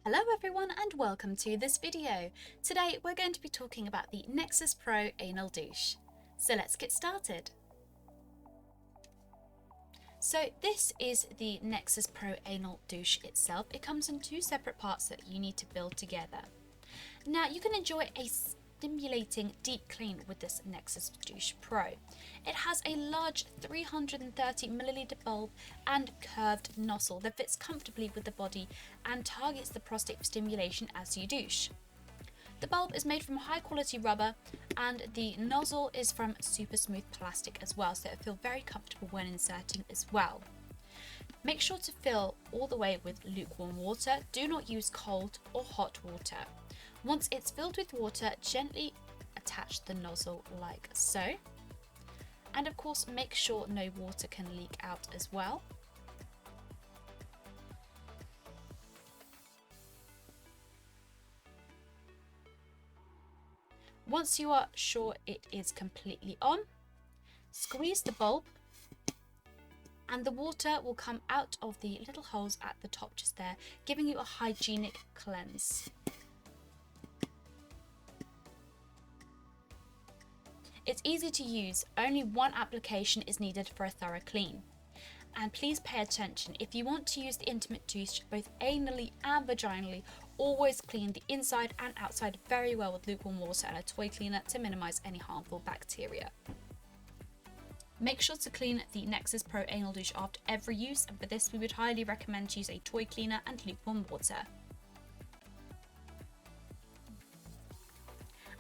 Hello everyone and welcome to this video. Today we're going to be talking about the Nexus Pro Anal Douche. So let's get started. So this is the Nexus Pro Anal Douche itself. It comes in two separate parts that you need to build together. Now you can enjoy a stimulating deep clean with this Nexus Douche Pro. It has a large 330ml bulb and curved nozzle that fits comfortably with the body and targets the prostate stimulation as you douche. The bulb is made from high quality rubber and the nozzle is from super smooth plastic as well, so it'll feel very comfortable when inserting as well. Make sure to fill all the way with lukewarm water. Do not use cold or hot water. Once it's filled with water, gently attach the nozzle like so. And of course, make sure no water can leak out as well. Once you are sure it is completely on, squeeze the bulb and the water will come out of the little holes at the top just there, giving you a hygienic cleanse. It's easy to use, only one application is needed for a thorough clean. And please pay attention, if you want to use the intimate douche both anally and vaginally, always clean the inside and outside very well with lukewarm water and a toy cleaner to minimise any harmful bacteria. Make sure to clean the Nexus Pro Anal Douche after every use, and for this we would highly recommend to use a toy cleaner and lukewarm water.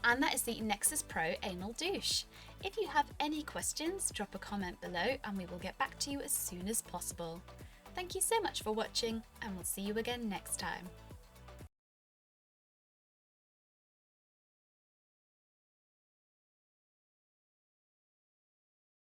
And that is the Nexus Pro Anal Douche. If you have any questions, drop a comment below and we will get back to you as soon as possible. Thank you so much for watching and we'll see you again next time.